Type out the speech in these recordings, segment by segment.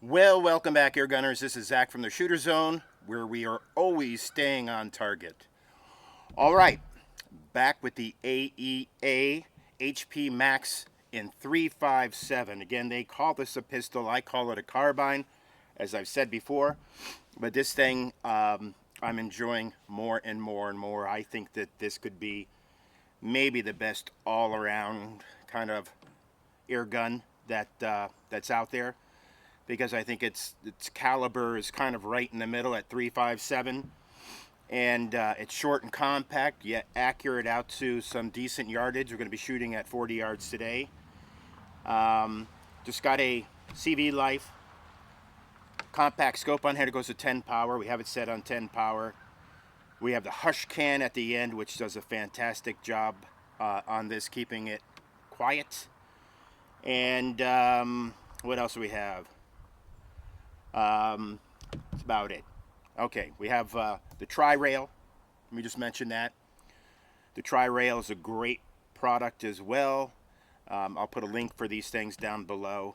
Well, welcome back, Air Gunners. This is Zach from the Shooter Zone, where we are always staying on target. All right, back with the AEA HP Max in 357. Again, they call this a pistol. I call it a carbine, as I've said before. But this thing, I'm enjoying more and more and more. I think that this could be maybe the best all-around kind of air gun that's out there, because I think its caliber is kind of right in the middle at 357, and it's short and compact yet accurate out to some decent yardage. We're going to be shooting at 40 yards today. Just got a CV Life compact scope on here. It goes to 10 power. We have it set on 10 power. We have the HUSHCAN at the end, which does a fantastic job on this, keeping it quiet. And what else do we have? That's about it. Okay, we have the TriRail. Let me just mention that. The TriRail is a great product as well. I'll put a link for these things down below.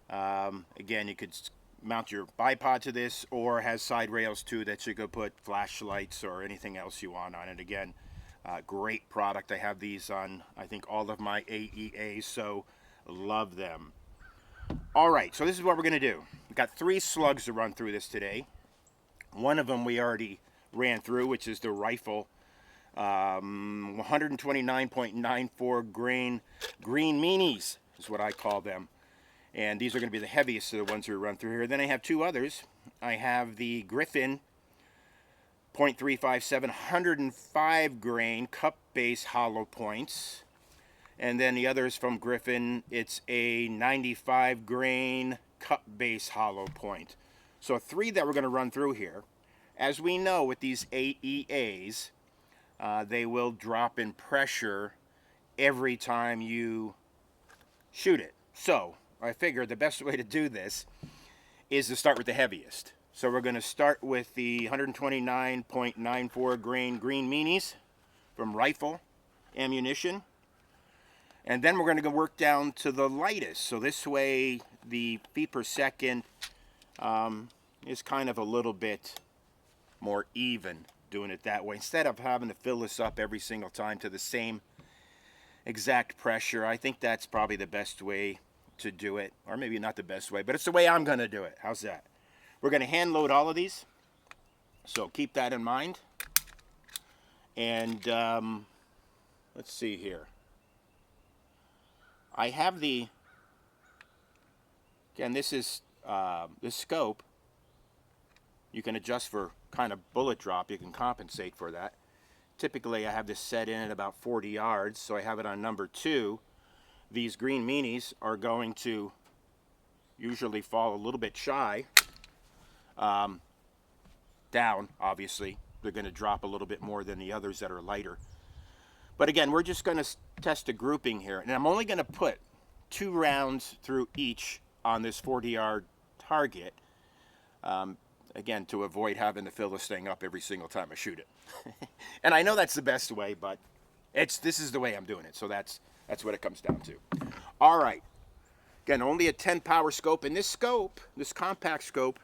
Again, you could mount your bipod to this, or has side rails too that you could put flashlights or anything else you want on it. Again, great product. I have these on, I think, all of my AEAs, so love them. All right, so this is what we're going to do. We've got 3 slugs to run through this today. One of them we already ran through, which is the rifle 129.94 grain green meanies is what I call them. And these are going to be the heaviest of the ones we run through here. Then I have 2 others. I have the Griffin .357 105 grain cup base hollow points. And then the other is from Griffin. It's a 95 grain cup base hollow point. So 3 that we're going to run through here. As we know with these AEAs, they will drop in pressure every time you shoot it. So I figured the best way to do this is to start with the heaviest. So we're going to start with the 129.94 grain green meanies from Rifle Ammunition. And then we're going to work down to the lightest. So this way the feet per second is kind of a little bit more even doing it that way. Instead of having to fill this up every single time to the same exact pressure, I think that's probably the best way to do it. Or maybe not the best way, but it's the way I'm going to do it. How's that? We're going to hand load all of these. So keep that in mind. And let's see here. I have the, again, this is the scope. You can adjust for kind of bullet drop. You can compensate for that. Typically, I have this set in at about 40 yards, so I have it on number 2. These green meanies are going to usually fall a little bit shy. Down, obviously. They're going to drop a little bit more than the others that are lighter. But again, we're just going to test a grouping here. And I'm only going to put 2 rounds through each on this 40-yard target. Again, to avoid having to fill this thing up every single time I shoot it. And I know that's the best way, but this is the way I'm doing it. So that's what it comes down to. All right. Again, only a 10 power scope. And this scope, this compact scope,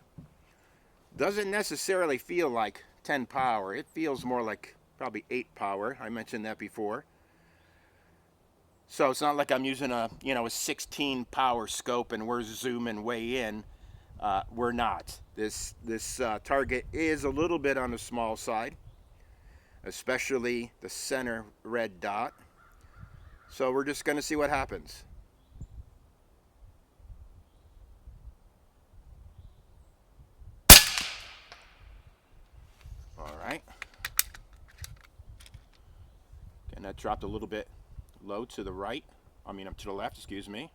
doesn't necessarily feel like 10 power. It feels more like probably 8 power. I mentioned that before. So it's not like I'm using a 16 power scope and we're zooming way in. We're not. This target is a little bit on the small side, especially the center red dot. So we're just going to see what happens. All right. And that dropped a little bit low to the right. I mean, up to the left, excuse me.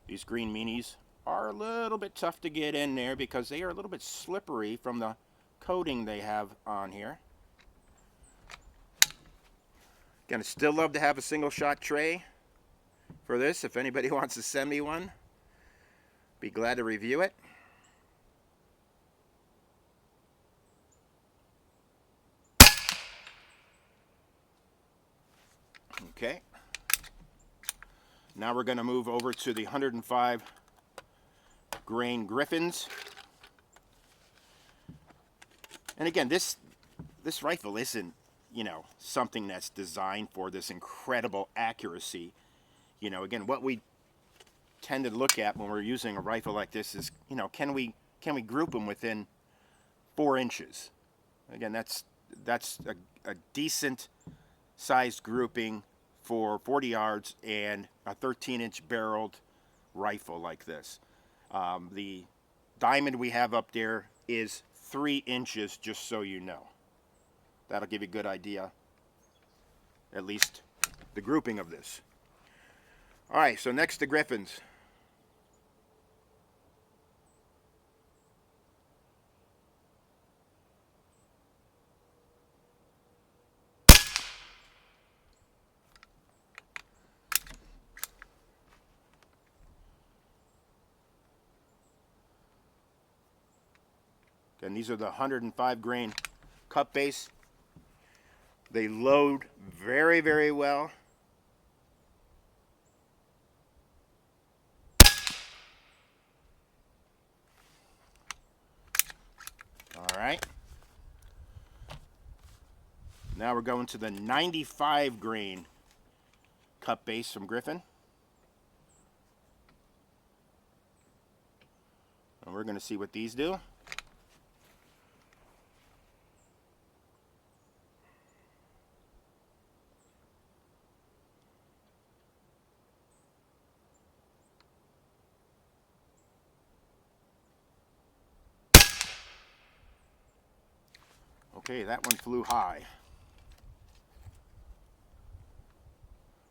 These green meanies are a little bit tough to get in there because they are a little bit slippery from the coating they have on here. Again, I'd still love to have a single shot tray for this. If anybody wants to send me one, be glad to review it. Okay. Now we're going to move over to the 105 grain Griffins. And again, this rifle isn't, you know, something that's designed for this incredible accuracy. You know, again, what we tend to look at when we're using a rifle like this is, you know, can we group them within 4 inches? Again, that's a decent sized grouping for 40 yards and a 13-inch barreled rifle like this. The diamond we have up there is 3 inches, just so you know. That'll give you a good idea, at least the grouping of this. All right, so next the Griffins. And these are the 105 grain cup base. They load very, very well. All right. Now we're going to the 95 grain cup base from Griffin. And we're going to see what these do. Okay, that one flew high,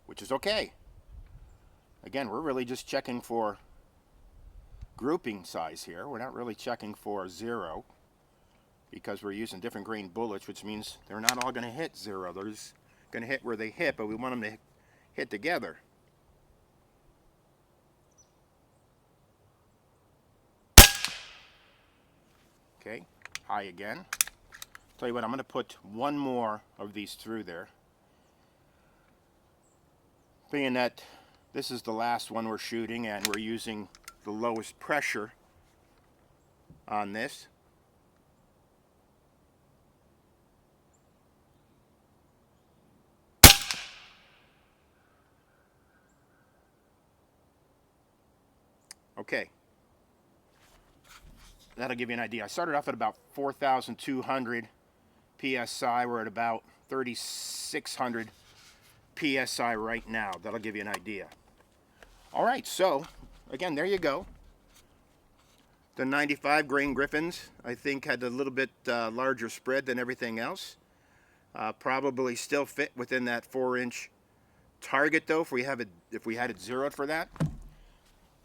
which is okay. Again, we're really just checking for grouping size here. We're not really checking for 0 because we're using different grain bullets, which means they're not all going to hit 0. They're just going to hit where they hit, but we want them to hit together. Okay, high again. Tell you what, I'm going to put one more of these through there. Being that this is the last one we're shooting and we're using the lowest pressure on this. Okay. That'll give you an idea. I started off at about 4,200 PSI. We're at about 3,600 PSI right now. That'll give you an idea. All right, so again, there you go. The 95 grain Griffins, I think, had a little bit larger spread than everything else. Probably still fit within that 4-inch target, though, if we had it zeroed for that.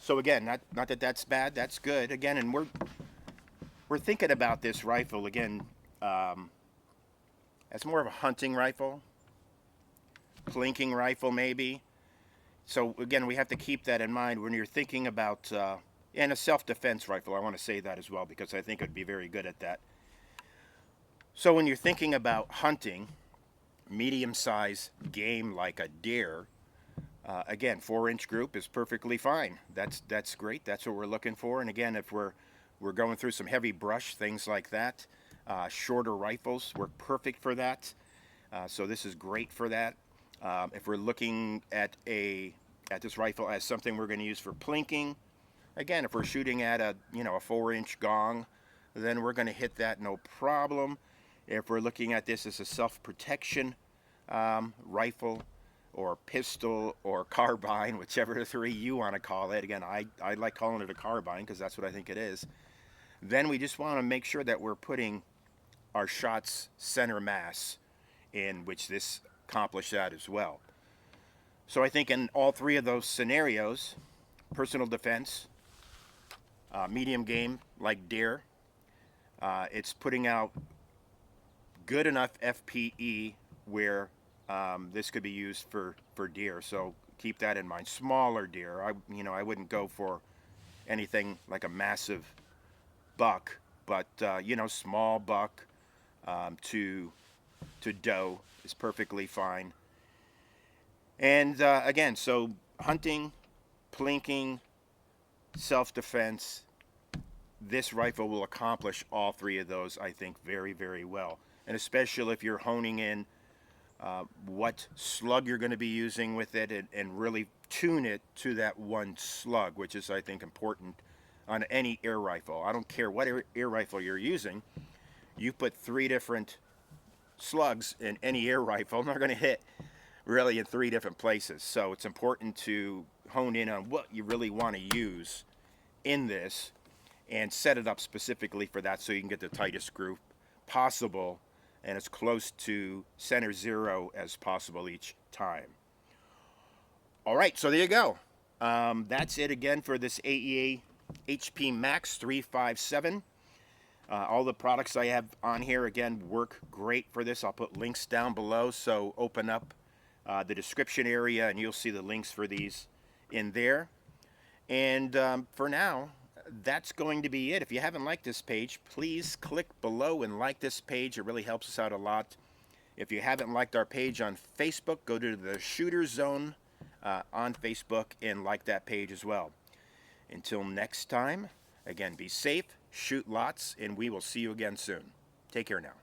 So again, not that that's bad, that's good. Again, and we're thinking about this rifle again as more of a hunting rifle, plinking rifle maybe. So again, we have to keep that in mind when you're thinking about, and a self-defense rifle, I want to say that as well, because I think it would be very good at that. So when you're thinking about hunting, medium-sized game like a deer, again, 4-inch group is perfectly fine. That's great. That's what we're looking for. And again, if we're going through some heavy brush, things like that, shorter rifles work perfect for that. So this is great for that. If we're looking at this rifle as something we're going to use for plinking, again, if we're shooting at a 4-inch gong, then we're going to hit that no problem. If we're looking at this as a self-protection rifle or pistol or carbine, whichever three you want to call it, again, I like calling it a carbine because that's what I think it is, then we just want to make sure that we're putting our shots center mass, in which this accomplished that as well. So I think in all three of those scenarios, personal defense, medium game like deer, it's putting out good enough FPE where this could be used for deer. So keep that in mind. Smaller deer, I wouldn't go for anything like a massive buck, but small buck to doe is perfectly fine. And again, so hunting, plinking, self-defense, this rifle will accomplish all three of those, I think, very, very well. And especially if you're honing in what slug you're going to be using with it, and really tune it to that one slug, which is, I think, important on any air rifle. I don't care what air rifle you're using. You put 3 different slugs in any air rifle, and they're going to hit really in 3 different places. So it's important to hone in on what you really want to use in this and set it up specifically for that, so you can get the tightest group possible and as close to center zero as possible each time. All right, so there you go. That's it again for this AEA HP Max 357. All the products I have on here, again, work great for this. I'll put links down below, so open up the description area and you'll see the links for these in there. And for now, that's going to be it. If you haven't liked this page, please click below and like this page. It really helps us out a lot. If you haven't liked our page on Facebook, go to the Shooter Zone on Facebook and like that page as well. Until next time, again, be safe, shoot lots, and we will see you again soon. Take care now.